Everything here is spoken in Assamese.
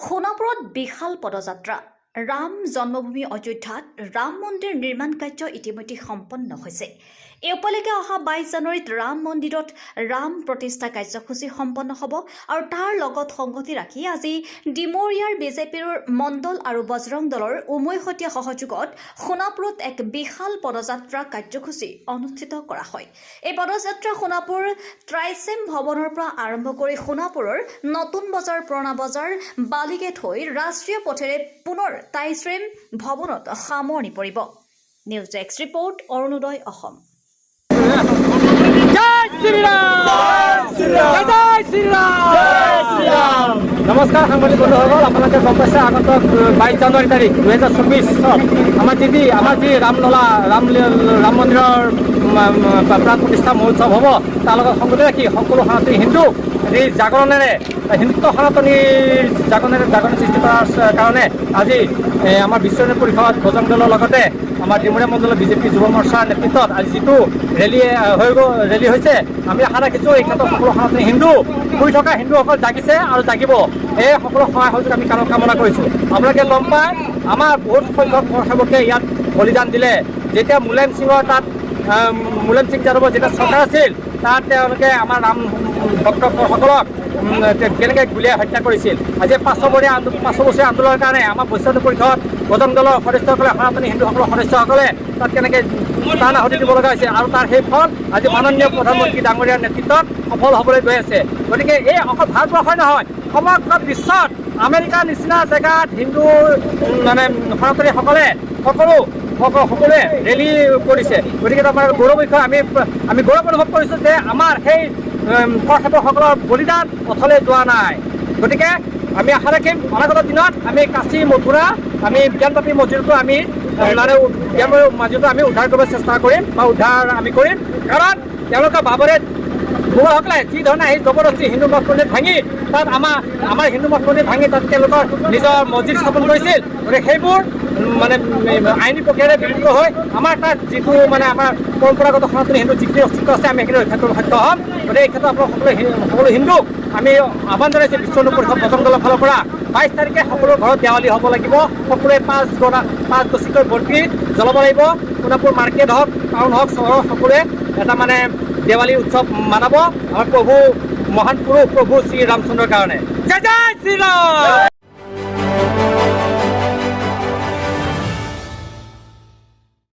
সোণাপুৰত বিশাল পদযাত্ৰা ৰাম জন্মভূমি অযোধ্যাত ৰাম মন্দিৰ নিৰ্মাণ কাৰ্য ইতিমধ্যে সম্পন্ন হৈছে। এই উপলক্ষে অহা 22 জানুৱাৰীত ৰাম মন্দিৰত ৰাম প্ৰতিষ্ঠা কাৰ্যসূচী সম্পন্ন হ'ব আৰু তাৰ লগত সংগতি ৰাখি আজি ডিমৰীয়াৰ বিজেপিৰ মণ্ডল আৰু বজৰং দলৰ উমৈহতীয়া সহযোগত সোণাপুৰত এক বিশাল পদযাত্ৰা কাৰ্যসূচী অনুষ্ঠিত কৰা হয়। এই পদযাত্ৰা সোণাপুৰ ট্ৰাইচেম ভৱনৰ পৰা আৰম্ভ কৰি সোণাপুৰৰ নতুন বজাৰ পুৰণা বজাৰ বালিগেট হৈ ৰাষ্ট্ৰীয় পথেৰে পুনৰ ট্ৰাইচেম ভৱনত সামৰণি পৰিব। News desk report Arunoday Assam. নমস্কাৰ সাংবাদিক বন্ধুসকল, আপোনালোকে গম পাইছে আগত 22 জানুৱাৰী তাৰিখ 2024 আমাৰ যি ৰাম মন্দিৰৰ প্ৰাণ প্ৰতিষ্ঠা মহোৎসৱ হ'ব, তাৰ লগত সংগতি ৰাখি সকলো সনাতনী হিন্দু এই জাগৰণেৰে হিন্দুত্ব সনাতনীৰ জাগৰণ সৃষ্টি কৰাৰ কাৰণে আজি আমাৰ বিশ্ব পৰিষদ বজৰং দলৰ লগতে আমাৰ ডিমৰীয়া মণ্ডলৰ বিজেপি যুৱ মৰ্চাৰ নেতৃত্বত আজি যিটো ৰেলী হৈছে, আমি আশা ৰাখিছোঁ এই ক্ষেত্ৰত সকলো সনাতনী হিন্দু শুই থকা হিন্দুসকল জাগিছে আৰু জাগিব, এই সকলো সহায় সহযোগ আমি কামনা কৰিছোঁ। আপোনালোকে গম পায় আমাৰ বহুত সংখ্যক সেৱকে ইয়াত বলিদান দিলে। যেতিয়া মুলায়ম সিঙৰ তাত মুলায়ম সিং যাদৱৰ যেতিয়া চৰকাৰ আছিল, তাত তেওঁলোকে আমাৰ ৰাম ভক্তসকলক কেনেকৈ গুলীয়াই হত্যা কৰিছিল। আজি 5 বছৰীয়া আন্দোলনৰ কাৰণে আমাৰ বৈষ্ণৱ পৰিষদ বজৰং দলৰ সদস্যসকলে সনাতনী হিন্দুসকলৰ সদস্যসকলে তাত কেনেকৈ প্ৰাণ আহুতি দিব লগা হৈছে আৰু তাৰ সেই ফল আজি মাননীয় প্ৰধানমন্ত্ৰী ডাঙৰীয়াৰ নেতৃত্বত সফল হ'বলৈ গৈ আছে। গতিকে এই অকল ভাৰতবৰ্ষই নহয়, সমগ্ৰ বিশ্বত আমেৰিকাৰ নিচিনা জেগাত হিন্দু সনাতনীসকলে সকলোৱে ৰেলী কৰিছে। গতিকে আমাৰ গৌৰৱ বিষয় আমি গৌৰৱ অনুভৱ কৰিছোঁ যে আমাৰ সেই সেৱকসকলৰ বলিদান অথলে যোৱা নাই। গতিকে আমি আশা ৰাখিম অনাগত দিনত আমি কাশী মথুৰা আমি জ্ঞানবাপী মছজিদতো আমি উদ্ধাৰ কৰিব চেষ্টা কৰিম বা উদ্ধাৰ আমি কৰিম, কাৰণ তেওঁলোকে বাবৰে মোগলসকলে যি ধৰণে আহি জবৰদস্তি হিন্দু মঠ মন্দিৰ ভাঙি তাত আমাৰ হিন্দু মঠ মন্দিৰ ভাঙি তাত তেওঁলোকৰ নিজৰ মছজিদ স্থাপন কৰিছিল। গতিকে সেইবোৰ আইনী প্ৰক্ৰিয়াৰে বিলুপ্ত হৈ আমাৰ তাত যিটো আমাৰ পৰম্পৰাগত সনাতনী হিন্দু যিখিনি অস্তিত্ব আছে আমি সেইখিনি ৰক্ষা কৰিব সক্ষম হ'ম। গতিকে এই ক্ষেত্ৰত আপোনালোক সকলো হিন্দুক আমি আহ্বান জনাইছোঁ বিশ্ব পৰিষদ বজৰং দলৰ ফালৰ পৰা 22 তাৰিখে সকলো ঘৰত দেৱালী হ'ব লাগিব, সকলোৱে 5 গছিকৈ বন্তি জ্বলাব লাগিব। সোণাপুৰ মাৰ্কেট হওক, টাউন হওক, চহৰৰ সকলোৱে এটা দেৱালী উৎসৱ মানাব আমাৰ মহান পুৰুষ প্ৰভু শ্ৰী ৰামচন্দ্ৰৰ কাৰণে। জয় জয় শ্ৰীৰাম।